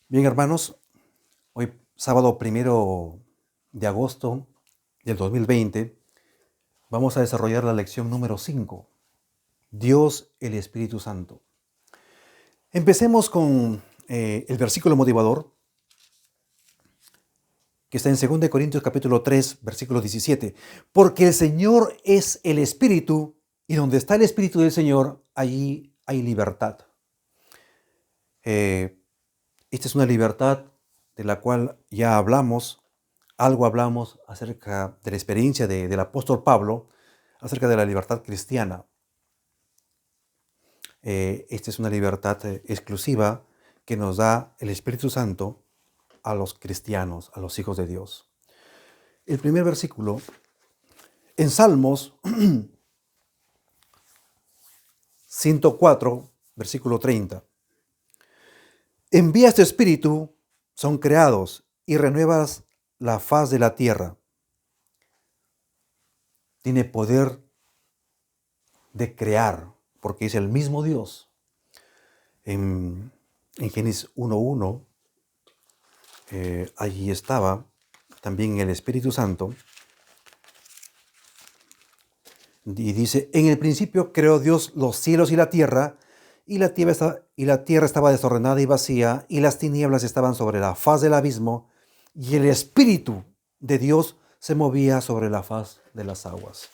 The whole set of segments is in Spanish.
Bien, hermanos, hoy sábado 1 de agosto del 2020 vamos a desarrollar la lección número 5, Dios el Espíritu Santo. Empecemos con el versículo motivador que está en 2 Corintios capítulo 3, versículo 17. Porque el Señor es el Espíritu y donde está el Espíritu del Señor, allí hay libertad. Esta es una libertad de la cual ya hablamos. Algo hablamos acerca de la experiencia del apóstol Pablo, acerca de la libertad cristiana. Esta es una libertad exclusiva que nos da el Espíritu Santo a los cristianos, a los hijos de Dios. El primer versículo, en Salmos 104, versículo 30. Envías tu Espíritu, son creados, y renuevas la faz de la tierra. Tiene poder de crear, porque es el mismo Dios. En Génesis 1:1, allí estaba también el Espíritu Santo, y dice, en el principio creó Dios los cielos y la tierra tierra estaba desordenada y vacía, y las tinieblas estaban sobre la faz del abismo, y el Espíritu de Dios se movía sobre la faz de las aguas.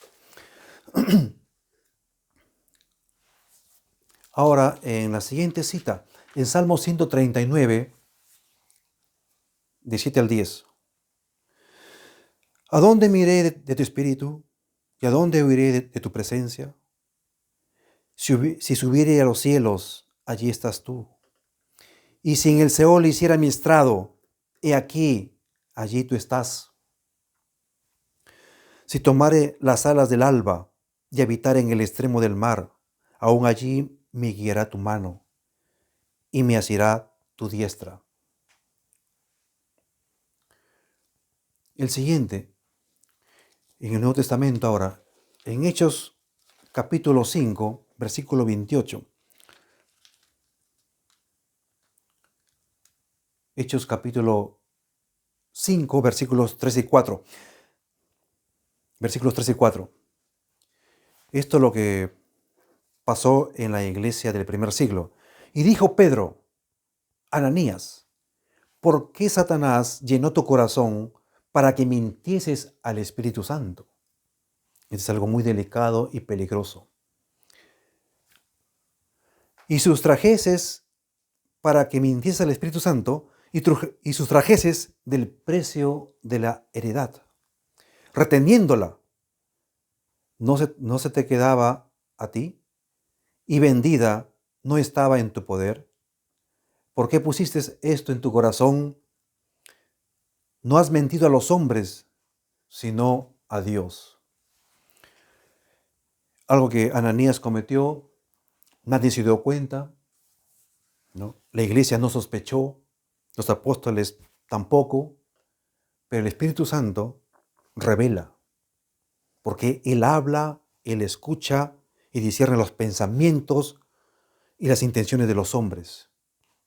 Ahora, en la siguiente cita, en Salmo 139, de 7 al 10. ¿A dónde miré de tu espíritu? ¿Y a dónde huiré de tu presencia? Si subiere a los cielos, allí estás tú. Y si en el Seol hiciera mi estrado, he aquí, allí tú estás. Si tomare las alas del alba y habitare en el extremo del mar, aún allí me guiará tu mano y me asirá tu diestra. El siguiente, en el Nuevo Testamento ahora, en Hechos capítulo 5, versículo 28. Hechos capítulo 5, versículos 3 y 4. Versículos 3 y 4. Esto es lo que pasó en la iglesia del primer siglo. Y dijo Pedro, Ananías, ¿por qué Satanás llenó tu corazón para que mintieses al Espíritu Santo? Esto es algo muy delicado y peligroso. Y sustrajeses para que mintieses al Espíritu Santo y sustrajeses del precio de la heredad, reteniéndola. ¿No se te quedaba a ti? ¿Y vendida no estaba en tu poder? ¿Por qué pusiste esto en tu corazón? No has mentido a los hombres, sino a Dios. Algo que Ananías cometió, nadie se dio cuenta, ¿no? La iglesia no sospechó, los apóstoles tampoco, pero el Espíritu Santo revela, porque Él habla, Él escucha y discierne los pensamientos y las intenciones de los hombres,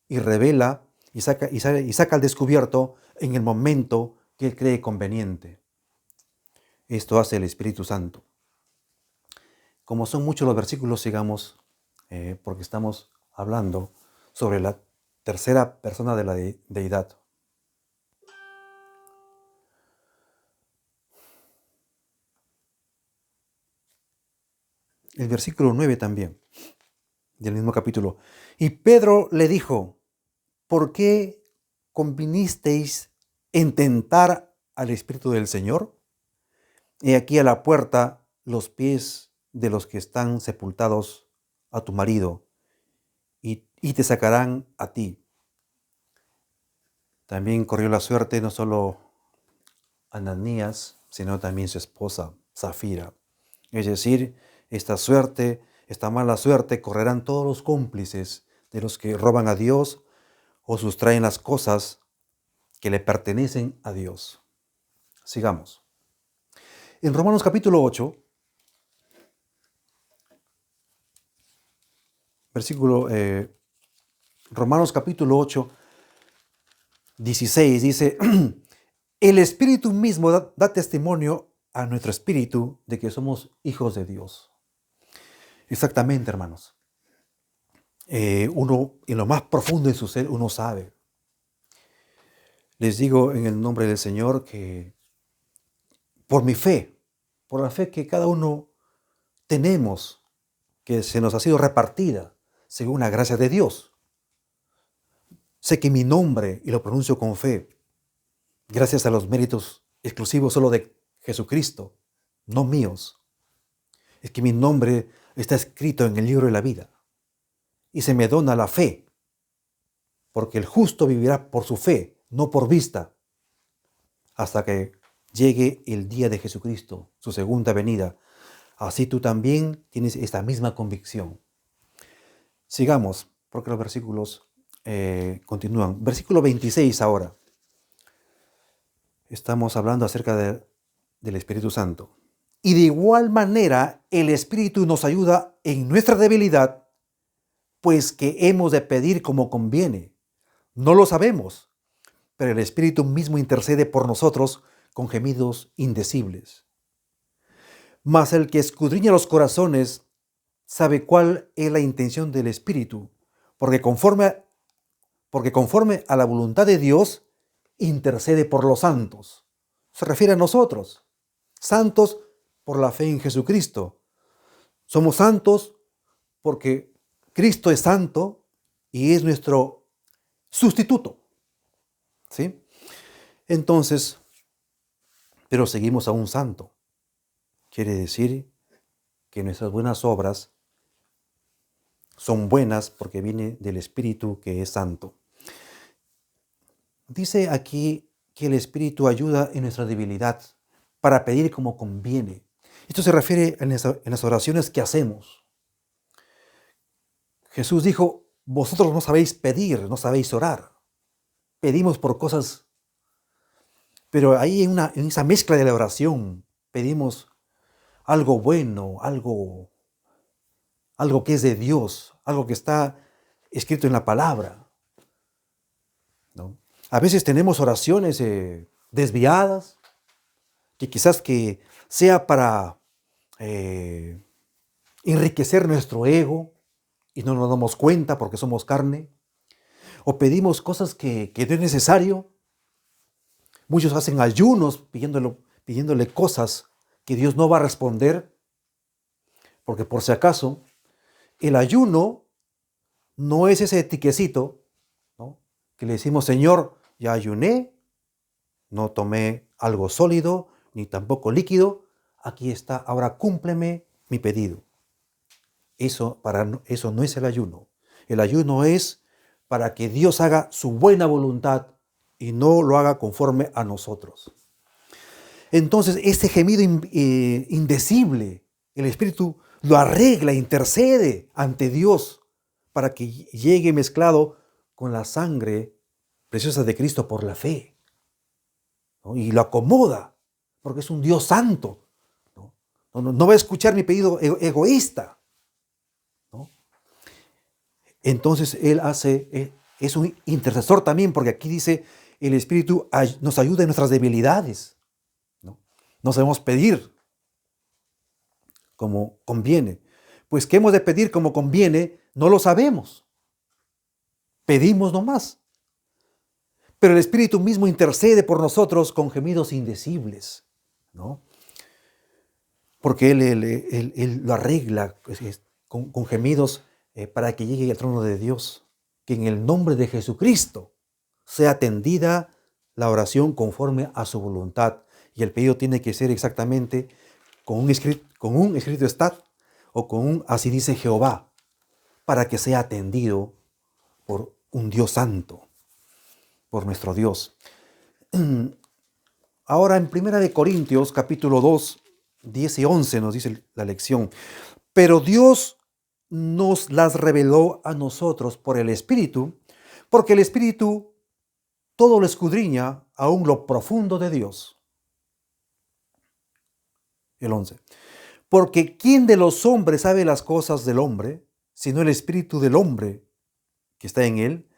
y revela y saca al descubierto en el momento que Él cree conveniente. Esto hace el Espíritu Santo. Como son muchos los versículos, sigamos, porque estamos hablando sobre la tercera persona de la deidad. El versículo 9 también, del mismo capítulo. Y Pedro le dijo, ¿por qué convinisteis en tentar al Espíritu del Señor? He aquí a la puerta los pies de los que están sepultados a tu marido, y te sacarán a ti. También corrió la suerte no solo Ananías, sino también su esposa, Zafira. Es decir, esta mala suerte, correrán todos los cómplices de los que roban a Dios o sustraen las cosas que le pertenecen a Dios. Sigamos. En Romanos capítulo 8, Romanos capítulo 8, 16 dice, el Espíritu mismo da testimonio a nuestro espíritu de que somos hijos de Dios. Exactamente, hermanos. Uno, en lo más profundo de su ser, uno sabe. Les digo en el nombre del Señor que por mi fe, por la fe que cada uno tenemos, que se nos ha sido repartida según la gracia de Dios. Sé que mi nombre, y lo pronuncio con fe, gracias a los méritos exclusivos solo de Jesucristo, no míos, es que mi nombre está escrito en el libro de la vida. Y se me dona la fe, porque el justo vivirá por su fe, no por vista, hasta que llegue el día de Jesucristo, su segunda venida. Así tú también tienes esta misma convicción. Sigamos, porque los versículos continúan. Versículo 26 ahora. Estamos hablando acerca del Espíritu Santo. Y de igual manera, el Espíritu nos ayuda en nuestra debilidad, pues que hemos de pedir como conviene. No lo sabemos, pero el Espíritu mismo intercede por nosotros con gemidos indecibles. Mas el que escudriña los corazones sabe cuál es la intención del Espíritu, porque conforme a la voluntad de Dios, intercede por los santos. Se refiere a nosotros, santos por la fe en Jesucristo. Somos santos porque Cristo es santo y es nuestro sustituto. ¿Sí? Entonces, pero seguimos a un santo. Quiere decir que nuestras buenas obras son buenas porque viene del Espíritu que es santo. Dice aquí que el Espíritu ayuda en nuestra debilidad para pedir como conviene. Esto se refiere en las oraciones que hacemos. Jesús dijo, vosotros no sabéis pedir, no sabéis orar. Pedimos por cosas, pero ahí en esa mezcla de la oración pedimos algo bueno, algo que es de Dios, algo que está escrito en la palabra, ¿no? A veces tenemos oraciones desviadas, que quizás que sea para enriquecer nuestro ego y no nos damos cuenta porque somos carne, o pedimos cosas que no es necesario. Muchos hacen ayunos pidiéndole cosas que Dios no va a responder, porque por si acaso, el ayuno no es ese tiquecito, ¿no?, que le decimos, Señor, ya ayuné, no tomé algo sólido, ni tampoco líquido, aquí está, ahora cúmpleme mi pedido. Eso no es el ayuno. El ayuno es para que Dios haga su buena voluntad y no lo haga conforme a nosotros. Entonces, este gemido indecible, el Espíritu lo arregla, intercede ante Dios para que llegue mezclado con la sangre preciosa de Cristo por la fe, ¿no? Y lo acomoda, porque es un Dios santo, ¿no? No va a escuchar mi pedido egoísta, ¿no? Entonces Él es un intercesor también, porque aquí dice, el Espíritu nos ayuda en nuestras debilidades, ¿no? No sabemos pedir como conviene. Pues ¿qué hemos de pedir como conviene? No lo sabemos. Pedimos nomás. Pero el Espíritu mismo intercede por nosotros con gemidos indecibles, ¿no? Porque Él lo arregla con gemidos para que llegue al trono de Dios. Que en el nombre de Jesucristo sea atendida la oración conforme a su voluntad. Y el pedido tiene que ser exactamente con un escrito está o con un así dice Jehová, para que sea atendido por un Dios santo, por nuestro Dios. Ahora en 1 Corintios capítulo 2, 10 y 11 nos dice la lección, pero Dios nos las reveló a nosotros por el Espíritu, porque el Espíritu todo lo escudriña, aún lo profundo de Dios. El 11. Porque ¿quién de los hombres sabe las cosas del hombre, sino el espíritu del hombre que está en él?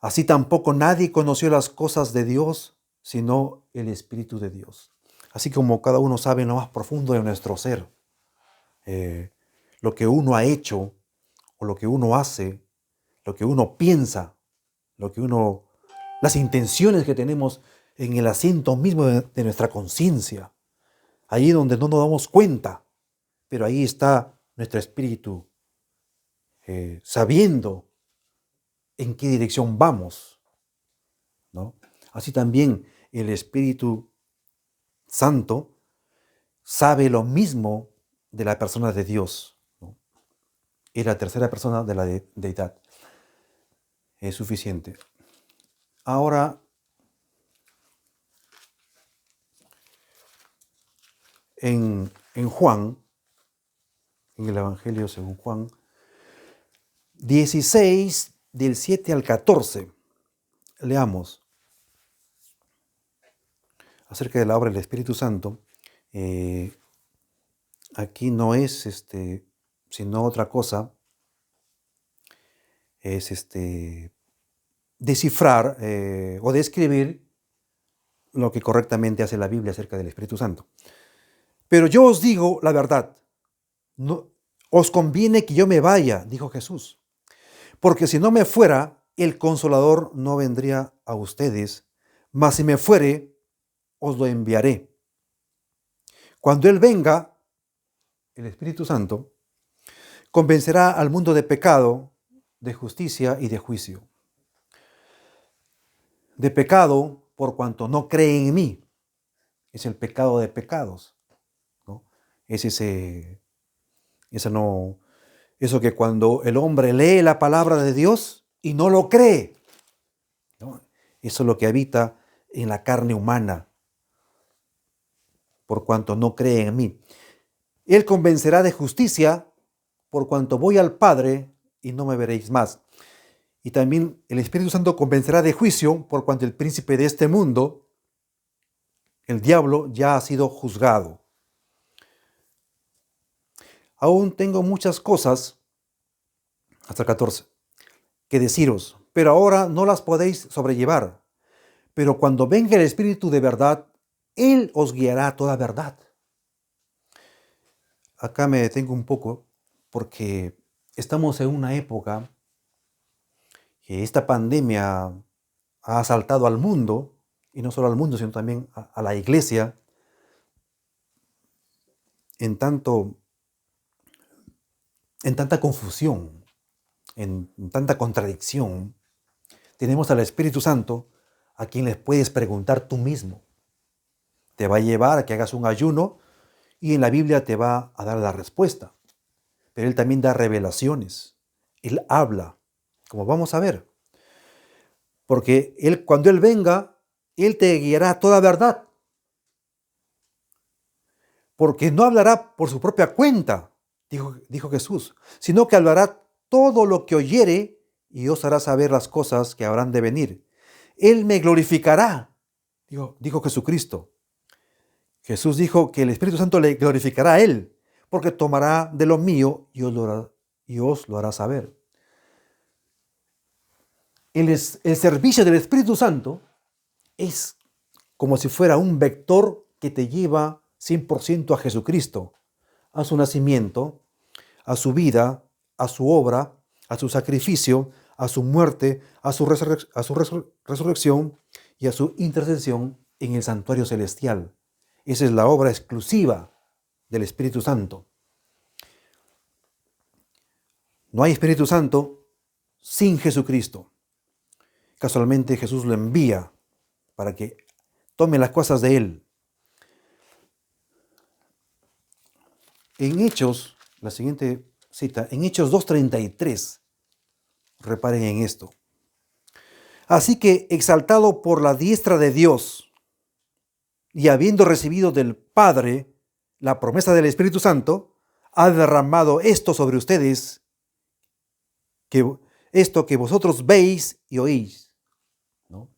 Así tampoco nadie conoció las cosas de Dios, sino el Espíritu de Dios. Así como cada uno sabe en lo más profundo de nuestro ser, lo que uno ha hecho, o lo que uno hace, lo que uno piensa, las intenciones que tenemos en el asiento mismo de nuestra conciencia, ahí donde no nos damos cuenta, pero ahí está nuestro espíritu, sabiendo en qué dirección vamos, ¿no? Así también el Espíritu Santo sabe lo mismo de la persona de Dios, ¿no? Es la tercera persona de la deidad. Es suficiente. Ahora, en Juan, en el Evangelio según Juan, 16, del 7 al 14, leamos acerca de la obra del Espíritu Santo. Aquí no es sino otra cosa, es descifrar o describir lo que correctamente hace la Biblia acerca del Espíritu Santo. Pero yo os digo la verdad, no, os conviene que yo me vaya, dijo Jesús, porque si no me fuera, el Consolador no vendría a ustedes, mas si me fuere, os lo enviaré. Cuando Él venga, el Espíritu Santo, convencerá al mundo de pecado, de justicia y de juicio. De pecado, por cuanto no creen en mí. Es el pecado de pecados, ¿no? Es eso que cuando el hombre lee la palabra de Dios y no lo cree, ¿no? Eso es lo que habita en la carne humana, por cuanto no cree en mí. Él convencerá de justicia, por cuanto voy al Padre y no me veréis más. Y también el Espíritu Santo convencerá de juicio, por cuanto el príncipe de este mundo, el diablo, ya ha sido juzgado. Aún tengo muchas cosas, hasta el 14, que deciros, pero ahora no las podéis sobrellevar. Pero cuando venga el Espíritu de verdad, Él os guiará a toda verdad. Acá me detengo un poco porque estamos en una época que esta pandemia ha asaltado al mundo, y no solo al mundo, sino también a la iglesia, en tanta confusión, en tanta contradicción. Tenemos al Espíritu Santo, a quien les puedes preguntar tú mismo. Te va a llevar a que hagas un ayuno y en la Biblia te va a dar la respuesta. Pero Él también da revelaciones. Él habla, como vamos a ver. Porque cuando Él venga, Él te guiará a toda verdad. Porque no hablará por su propia cuenta, dijo Jesús, sino que hablará todo lo que oyere y os hará saber las cosas que habrán de venir. Él me glorificará, dijo Jesucristo. Jesús dijo que el Espíritu Santo le glorificará a Él, porque tomará de lo mío y os lo hará saber. El servicio del Espíritu Santo es como si fuera un vector que te lleva 100% a Jesucristo, a su nacimiento, a su vida, a su obra, a su sacrificio, a su muerte, a su resurrección y a su intercesión en el santuario celestial. Esa es la obra exclusiva del Espíritu Santo. No hay Espíritu Santo sin Jesucristo. Casualmente Jesús lo envía para que tome las cosas de Él. En Hechos, la siguiente cita, en Hechos 2:33, reparen en esto. Así que, exaltado por la diestra de Dios y habiendo recibido del Padre la promesa del Espíritu Santo, ha derramado esto sobre ustedes, esto que vosotros veis y oís, ¿no?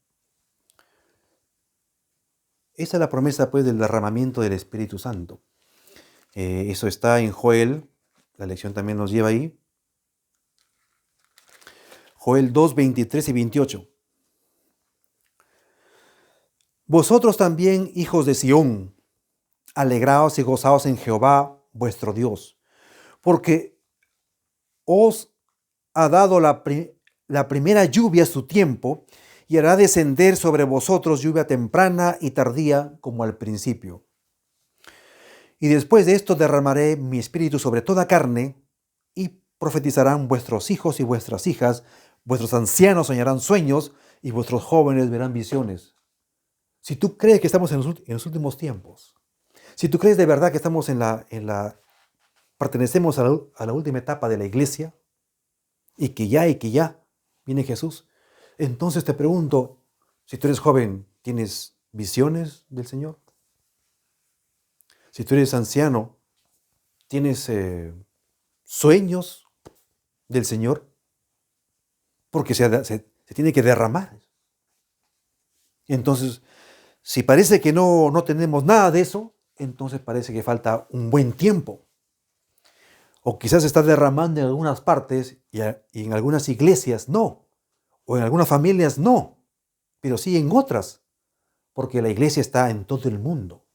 Esa es la promesa, pues, del derramamiento del Espíritu Santo. Eso está en Joel, la lección también nos lleva ahí. Joel 2, 23 y 28. Vosotros también, hijos de Sión, alegraos y gozaos en Jehová vuestro Dios, porque os ha dado la primera lluvia a su tiempo, y hará descender sobre vosotros lluvia temprana y tardía como al principio. Y después de esto derramaré mi espíritu sobre toda carne, y profetizarán vuestros hijos y vuestras hijas, vuestros ancianos soñarán sueños, y vuestros jóvenes verán visiones. Si tú crees que estamos en los últimos tiempos, si tú crees de verdad que estamos pertenecemos a la última etapa de la iglesia, y que ya viene Jesús, entonces te pregunto, si tú eres joven, ¿tienes visiones del Señor? Si tú eres anciano, ¿tienes sueños del Señor? Porque se tiene que derramar. Entonces, si parece que no tenemos nada de eso, entonces parece que falta un buen tiempo. O quizás se está derramando en algunas partes y en algunas iglesias no. O en algunas familias no. Pero sí en otras. Porque la iglesia está en todo el mundo.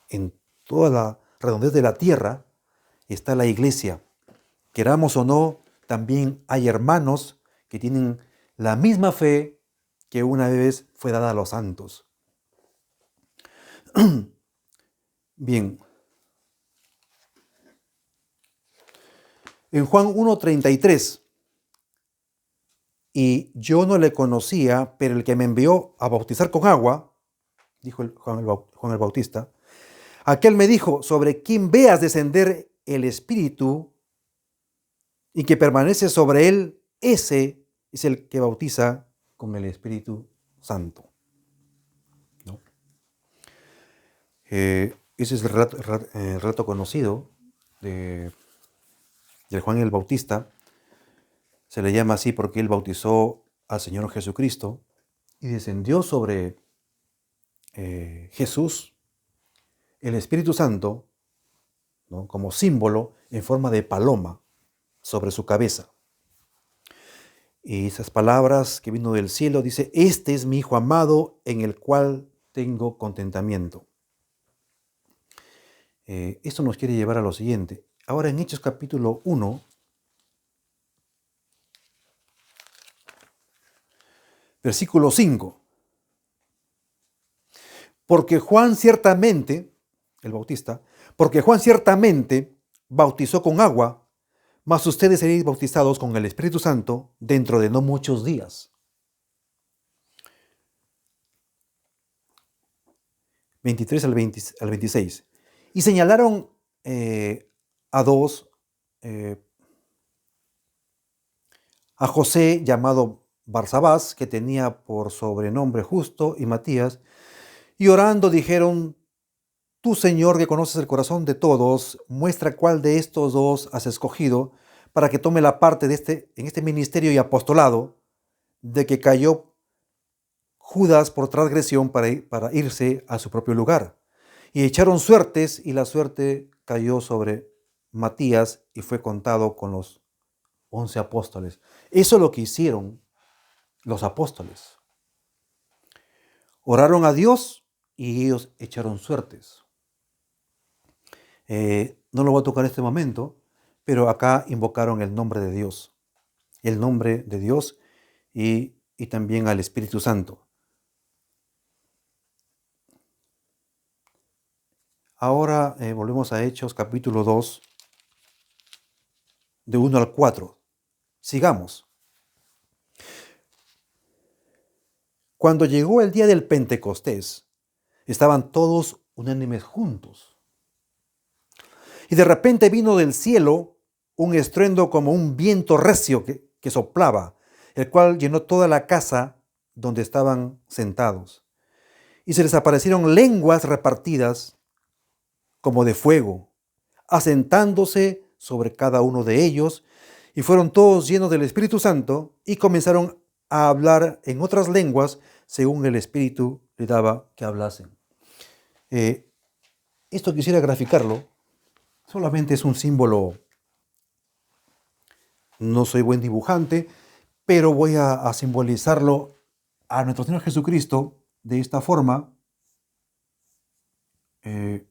En toda la redondez de la tierra está la iglesia. Queramos o no, también hay hermanos que tienen la misma fe que una vez fue dada a los santos. Bien. En Juan 1:33, y yo no le conocía, pero el que me envió a bautizar con agua, dijo Juan el Bautista, aquel me dijo, sobre quien veas descender el Espíritu y que permanece sobre él, ese es el que bautiza con el Espíritu Santo. ¿No? Ese es el relato conocido de Juan el Bautista. Se le llama así porque él bautizó al Señor Jesucristo y descendió sobre Jesús el Espíritu Santo, ¿no? Como símbolo en forma de paloma sobre su cabeza. Y esas palabras que vino del cielo dice, este es mi Hijo amado en el cual tengo contentamiento. Esto nos quiere llevar a lo siguiente. Ahora en Hechos capítulo 1, versículo 5. Porque Juan ciertamente, el Bautista, porque Juan ciertamente bautizó con agua, mas ustedes seréis bautizados con el Espíritu Santo dentro de no muchos días. 23 al 26. Y señalaron a dos, a José llamado Barsabás, que tenía por sobrenombre Justo, y Matías, y orando dijeron, tú, Señor, que conoces el corazón de todos, muestra cuál de estos dos has escogido para que tome la parte en este ministerio y apostolado de que cayó Judas por transgresión para irse a su propio lugar. Y echaron suertes y la suerte cayó sobre Matías y fue contado con los 11 apóstoles. Eso es lo que hicieron los apóstoles. Oraron a Dios y ellos echaron suertes. No lo voy a tocar en este momento, pero acá invocaron el nombre de Dios. El nombre de Dios y también al Espíritu Santo. Ahora volvemos a Hechos capítulo 2, de 1 al 4. Sigamos. Cuando llegó el día del Pentecostés, estaban todos unánimes juntos. Y de repente vino del cielo un estruendo como un viento recio que soplaba, el cual llenó toda la casa donde estaban sentados. Y se les aparecieron lenguas repartidas como de fuego, asentándose sobre cada uno de ellos, y fueron todos llenos del Espíritu Santo y comenzaron a hablar en otras lenguas según el Espíritu le daba que hablasen. Esto quisiera graficarlo, solamente es un símbolo. No soy buen dibujante, pero voy a simbolizarlo a nuestro Señor Jesucristo de esta forma, eh,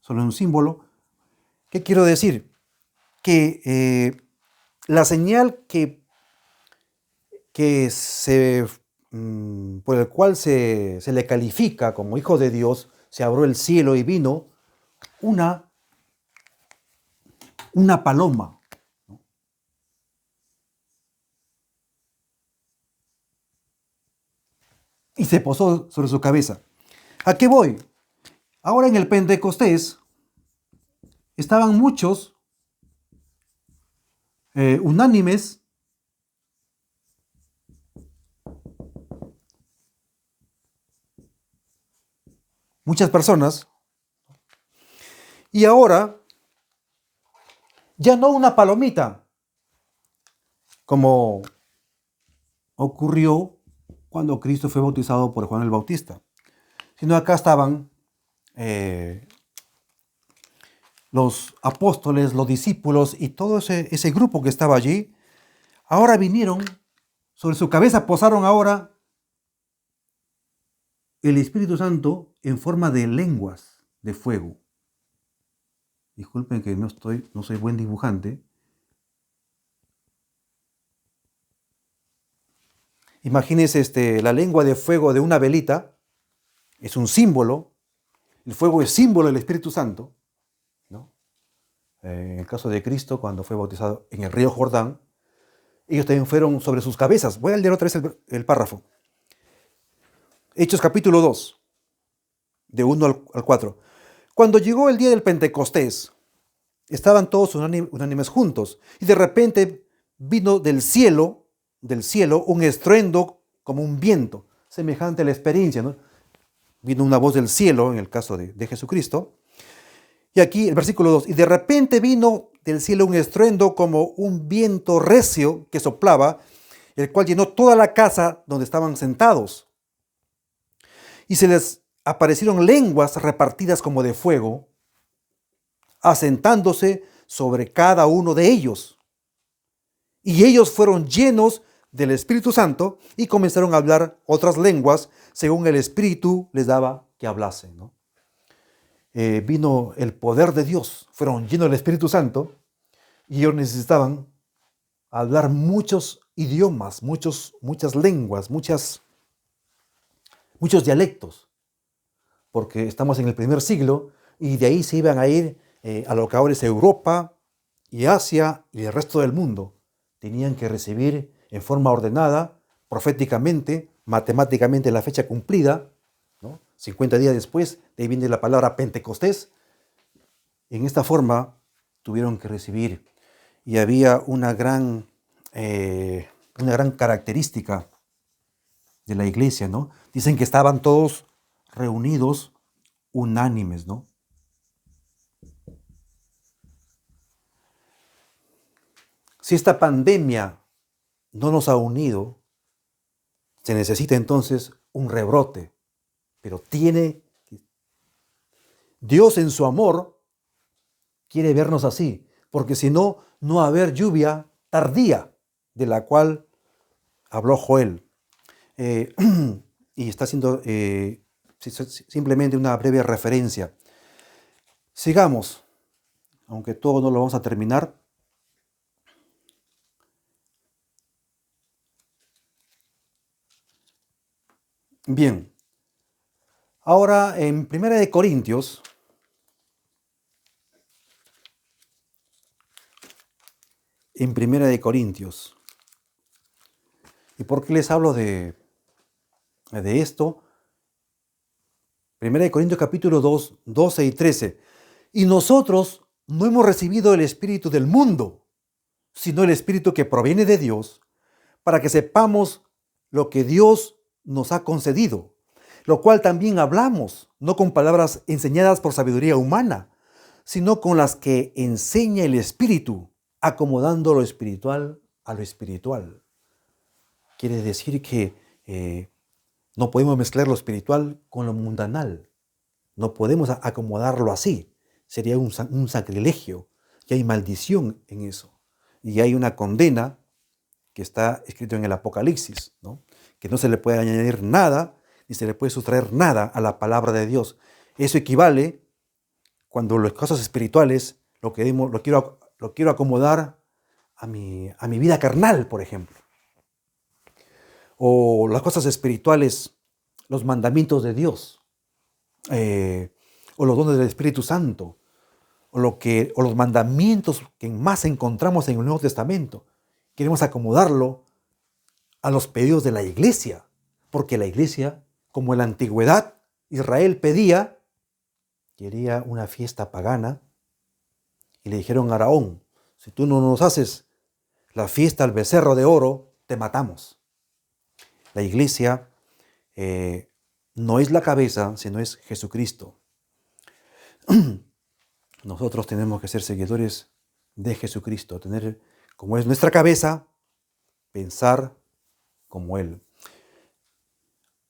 solo un símbolo. ¿Qué quiero decir? Que la señal por el cual se le califica como hijo de Dios, se abrió el cielo y vino una, una paloma. Y se posó sobre su cabeza. ¿A qué voy? Ahora en el Pentecostés estaban muchos unánimes, muchas personas, y ahora ya no una palomita, como ocurrió cuando Cristo fue bautizado por Juan el Bautista, sino acá estaban los apóstoles, los discípulos y todo ese grupo que estaba allí. Ahora vinieron, sobre su cabeza posaron ahora el Espíritu Santo en forma de lenguas de fuego. Disculpen que no soy buen dibujante. Imagínense la lengua de fuego de una velita, es un símbolo. El fuego es símbolo del Espíritu Santo, ¿no? En el caso de Cristo, cuando fue bautizado en el río Jordán, ellos también fueron sobre sus cabezas. Voy a leer otra vez el párrafo. Hechos capítulo 2, de 1 al 4. Cuando llegó el día del Pentecostés, estaban todos unánimes juntos, y de repente vino del cielo, un estruendo como un viento, semejante a la experiencia, ¿no? Vino una voz del cielo, en el caso de Jesucristo. Y aquí el versículo 2, y de repente vino del cielo un estruendo como un viento recio que soplaba, el cual llenó toda la casa donde estaban sentados. Y se les aparecieron lenguas repartidas como de fuego, asentándose sobre cada uno de ellos. Y ellos fueron llenos del Espíritu Santo y comenzaron a hablar otras lenguas según el Espíritu les daba que hablasen, ¿no? Vino el poder de Dios, fueron llenos del Espíritu Santo y ellos necesitaban hablar muchos idiomas, muchas lenguas, muchos dialectos, porque estamos en el primer siglo y de ahí se iban a ir a lo que ahora es Europa y Asia y el resto del mundo. Tenían que recibir en forma ordenada, proféticamente, matemáticamente la fecha cumplida, ¿no? 50 días después, de ahí viene la palabra Pentecostés. En esta forma tuvieron que recibir. Y había una gran característica de la iglesia, ¿no? Dicen que estaban todos reunidos, unánimes, ¿no? Si esta pandemia no nos ha unido, se necesita entonces un rebrote. Pero Dios en su amor quiere vernos así, porque si no, no va a haber lluvia tardía, de la cual habló Joel. Y está haciendo simplemente una breve referencia. Sigamos, aunque todo no lo vamos a terminar. Bien, ahora en Primera de Corintios, ¿y por qué les hablo de esto? Primera de Corintios capítulo 2, 12 y 13. Y nosotros no hemos recibido el espíritu del mundo, sino el espíritu que proviene de Dios, para que sepamos lo que Dios nos ha concedido, lo cual también hablamos, no con palabras enseñadas por sabiduría humana, sino con las que enseña el Espíritu, acomodando lo espiritual a lo espiritual. Quiere decir que no podemos mezclar lo espiritual con lo mundanal. No podemos acomodarlo así. Sería un sacrilegio. Y hay maldición en eso. Y hay una condena que está escrito en el Apocalipsis, ¿no? Que no se le puede añadir nada ni se le puede sustraer nada a la palabra de Dios. Eso equivale cuando las cosas espirituales lo quiero acomodar a mi vida carnal, por ejemplo. O las cosas espirituales, los mandamientos de Dios, o los dones del Espíritu Santo, o los mandamientos que más encontramos en el Nuevo Testamento. Queremos acomodarlo a los pedidos de la iglesia, porque la iglesia, como en la antigüedad Israel quería una fiesta pagana, y le dijeron a Aarón: si tú no nos haces la fiesta al becerro de oro, te matamos. La iglesia no es la cabeza, sino es Jesucristo. Nosotros tenemos que ser seguidores de Jesucristo, tener como es nuestra cabeza, pensar como Él.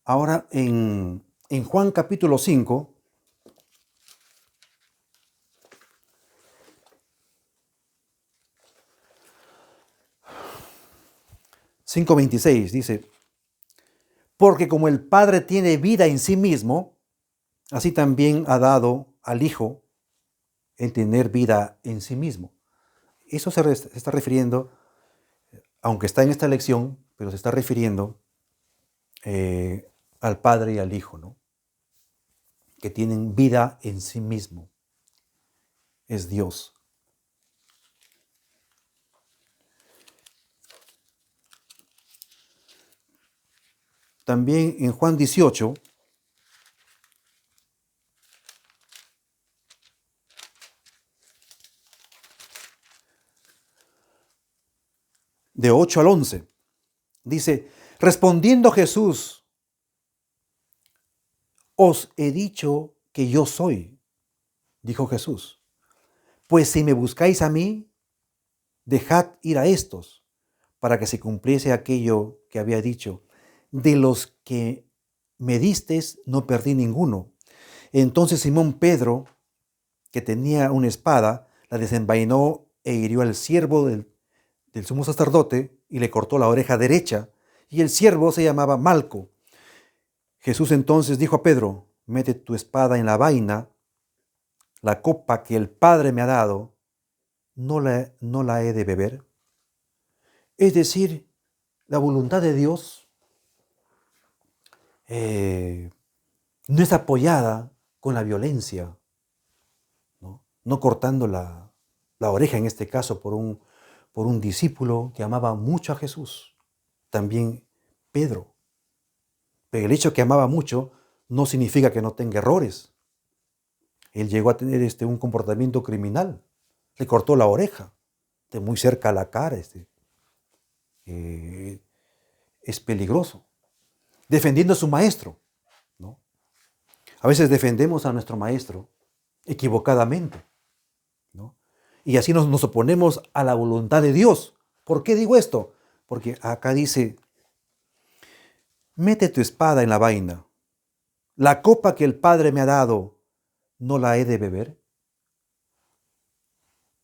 Ahora en Juan capítulo 5, (5:26) dice: porque como el Padre tiene vida en sí mismo, así también ha dado al Hijo en tener vida en sí mismo. Eso se está refiriendo, aunque está en esta lección, pero se está refiriendo al Padre y al Hijo, ¿no? Que tienen vida en sí mismo. Es Dios. También en Juan 18, de 8 al 11, dice: respondiendo Jesús, os he dicho que yo soy, dijo Jesús. Pues si me buscáis a mí, dejad ir a estos, para que se cumpliese aquello que había dicho: de los que me distes no perdí ninguno. Entonces Simón Pedro, que tenía una espada, la desenvainó e hirió al siervo del sumo sacerdote y le cortó la oreja derecha, y el siervo se llamaba Malco. Jesús entonces dijo a Pedro: mete tu espada en la vaina, la copa que el Padre me ha dado, ¿no la he de beber? Es decir, la voluntad de Dios no es apoyada con la violencia, no cortando la oreja, en este caso, por un discípulo que amaba mucho a Jesús, también Pedro. Pero el hecho de que amaba mucho no significa que no tenga errores. Él llegó a tener un comportamiento criminal, le cortó la oreja, de muy cerca a la cara. Es peligroso, defendiendo a su maestro, ¿no? A veces defendemos a nuestro maestro equivocadamente, ¿no? Y así nos oponemos a la voluntad de Dios. ¿Por qué digo esto? Porque acá dice: mete tu espada en la vaina, la copa que el Padre me ha dado, ¿no la he de beber?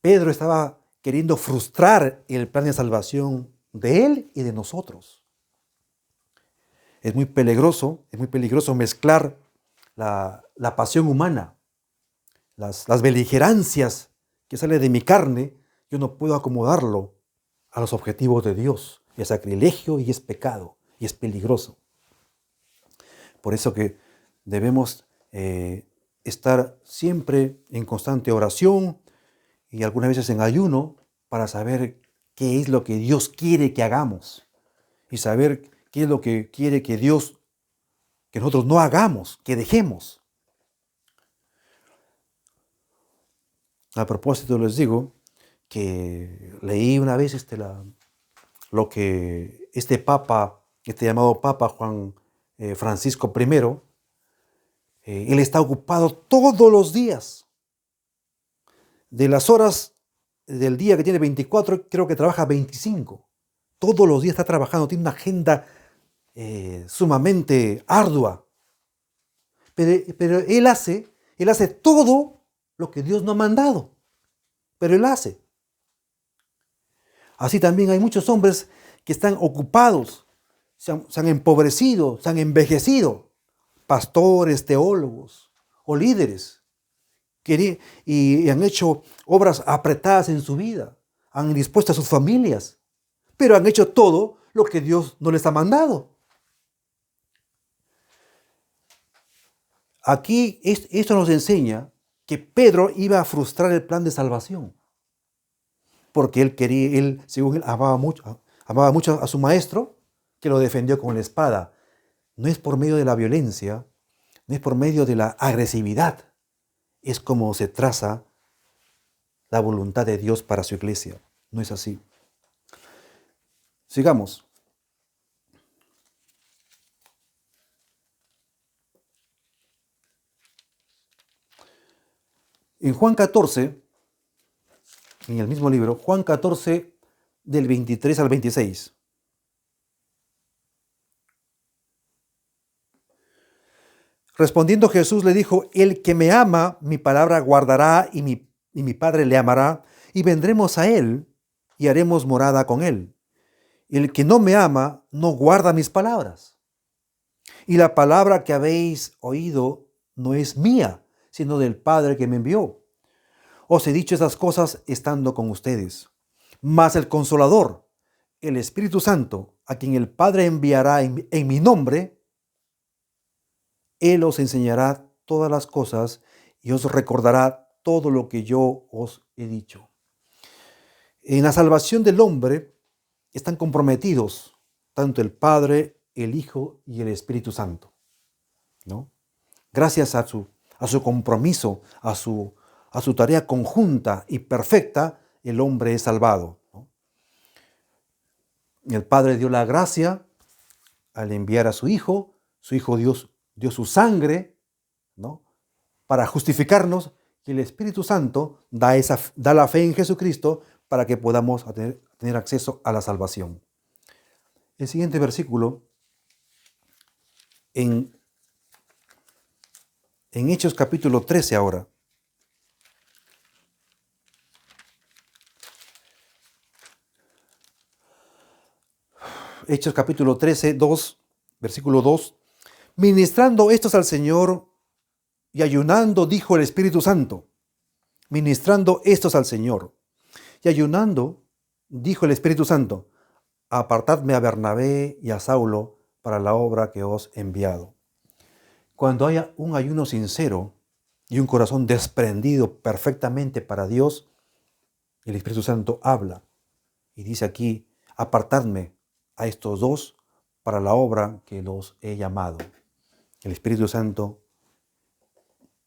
Pedro estaba queriendo frustrar el plan de salvación de él y de nosotros. Es muy peligroso mezclar la pasión humana, las beligerancias que salen de mi carne. Yo no puedo acomodarlo a los objetivos de Dios. Es sacrilegio y es pecado y es peligroso. Por eso que debemos estar siempre en constante oración y algunas veces en ayuno para saber qué es lo que Dios quiere que hagamos y saber qué es lo que quiere que nosotros no hagamos, que dejemos. A propósito, les digo que leí una vez lo que este Papa, llamado Papa Juan Francisco I, él está ocupado todos los días. De las horas del día que tiene 24, creo que trabaja 25. Todos los días está trabajando, tiene una agenda sumamente ardua. Pero él hace todo lo que Dios no ha mandado. Pero él hace. Así también hay muchos hombres que están ocupados, se han empobrecido, se han envejecido, pastores, teólogos o líderes y han hecho obras apretadas en su vida, han dispuesto a sus familias, pero han hecho todo lo que Dios no les ha mandado. Aquí esto nos enseña que Pedro iba a frustrar el plan de salvación, porque según él, amaba mucho a su maestro, que lo defendió con la espada. No es por medio de la violencia, no es por medio de la agresividad, es como se traza la voluntad de Dios para su iglesia. No es así. Sigamos. En Juan 14, en el mismo libro, Juan 14, del 23 al 26. Respondiendo Jesús le dijo, el que me ama, mi palabra guardará y mi Padre le amará, y vendremos a él y haremos morada con él. El que no me ama, no guarda mis palabras. Y la palabra que habéis oído no es mía, sino del Padre que me envió. Os he dicho esas cosas estando con ustedes. Mas el Consolador, el Espíritu Santo, a quien el Padre enviará en mi nombre, Él os enseñará todas las cosas y os recordará todo lo que yo os he dicho. En la salvación del hombre están comprometidos tanto el Padre, el Hijo y el Espíritu Santo, ¿no? Gracias a su compromiso, a su tarea conjunta y perfecta, el hombre es salvado, ¿no? El Padre dio la gracia al enviar a su Hijo dio su sangre, ¿no?, para justificarnos, y el Espíritu Santo da la fe en Jesucristo para que podamos tener acceso a la salvación. El siguiente versículo, en Hechos capítulo 13 ahora. Hechos capítulo 13, versículo 2. Ministrando estos al Señor y ayunando, dijo el Espíritu Santo. Ministrando estos al Señor y ayunando, dijo el Espíritu Santo, apartadme a Bernabé y a Saulo para la obra que os he enviado. Cuando haya un ayuno sincero y un corazón desprendido perfectamente para Dios, el Espíritu Santo habla y dice aquí, apartadme a estos dos para la obra que los he llamado. El Espíritu Santo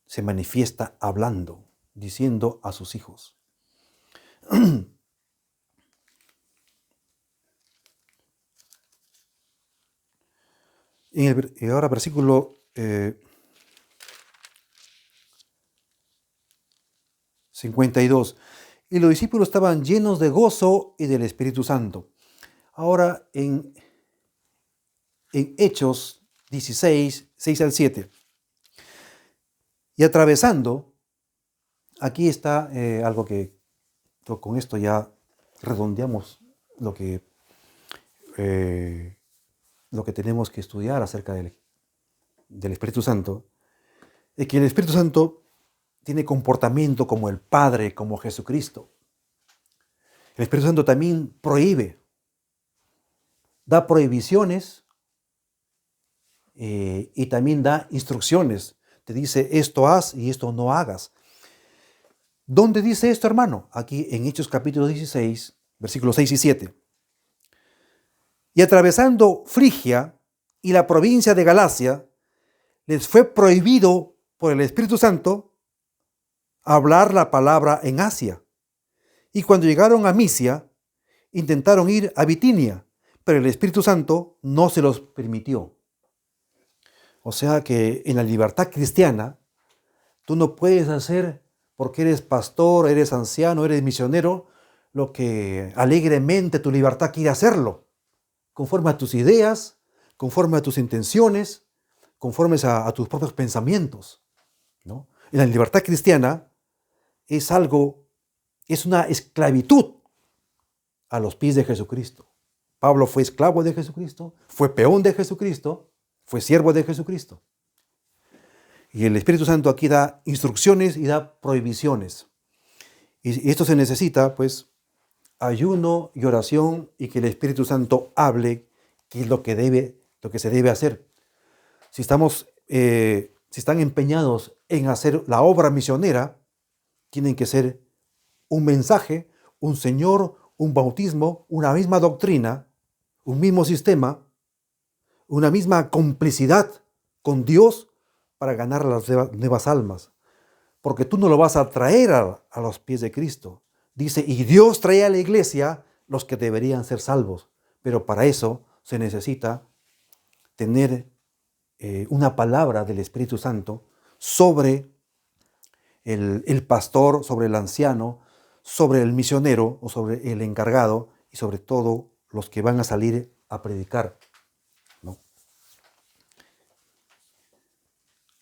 se manifiesta hablando, diciendo a sus hijos. Y ahora versículo 52. Y los discípulos estaban llenos de gozo y del Espíritu Santo. Ahora en Hechos 16, 6 al 7. Y atravesando, aquí está algo que con esto ya redondeamos lo que tenemos que estudiar acerca del Espíritu Santo, es que el Espíritu Santo tiene comportamiento como el Padre, como Jesucristo. El Espíritu Santo también prohíbe, da prohibiciones y también da instrucciones. Te dice esto haz y esto no hagas. ¿Dónde dice esto, hermano? Aquí en Hechos capítulo 16, versículos 6 y 7. Y atravesando Frigia y la provincia de Galacia, les fue prohibido por el Espíritu Santo hablar la palabra en Asia. Y cuando llegaron a Misia, intentaron ir a Bitinia, pero el Espíritu Santo no se los permitió. O sea que en la libertad cristiana, tú no puedes hacer, porque eres pastor, eres anciano, eres misionero, lo que alegremente tu libertad quiere hacerlo, conforme a tus ideas, conforme a tus intenciones, conforme a tus propios pensamientos, ¿no? En la libertad cristiana es una esclavitud a los pies de Jesucristo. Pablo fue esclavo de Jesucristo, fue peón de Jesucristo, fue siervo de Jesucristo. Y el Espíritu Santo aquí da instrucciones y da prohibiciones. Y esto se necesita, pues, ayuno y oración y que el Espíritu Santo hable qué es lo que se debe hacer. Si están empeñados en hacer la obra misionera, tienen que ser un mensaje, un Señor, un bautismo, una misma doctrina, un mismo sistema, una misma complicidad con Dios para ganar las nuevas almas. Porque tú no lo vas a traer a los pies de Cristo. Dice, y Dios trae a la iglesia los que deberían ser salvos. Pero para eso se necesita tener una palabra del Espíritu Santo sobre el pastor, sobre el anciano, sobre el misionero o sobre el encargado y sobre todo los que van a salir a predicar, ¿no?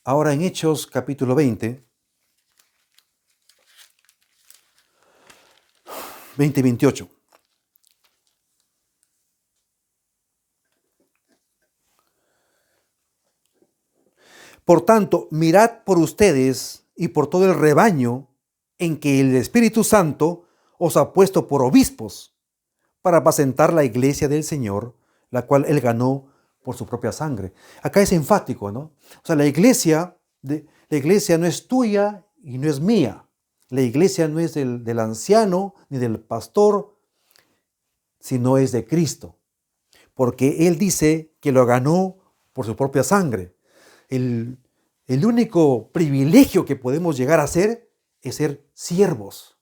Ahora en Hechos capítulo 20, 28. Por tanto, mirad por ustedes y por todo el rebaño en que el Espíritu Santo os ha puesto por obispos para apacentar la iglesia del Señor, la cual Él ganó por su propia sangre. Acá es enfático, ¿no? O sea, la iglesia no es tuya y no es mía. La iglesia no es del anciano ni del pastor, sino es de Cristo. Porque Él dice que lo ganó por su propia sangre. El único privilegio que podemos llegar a ser es ser siervos.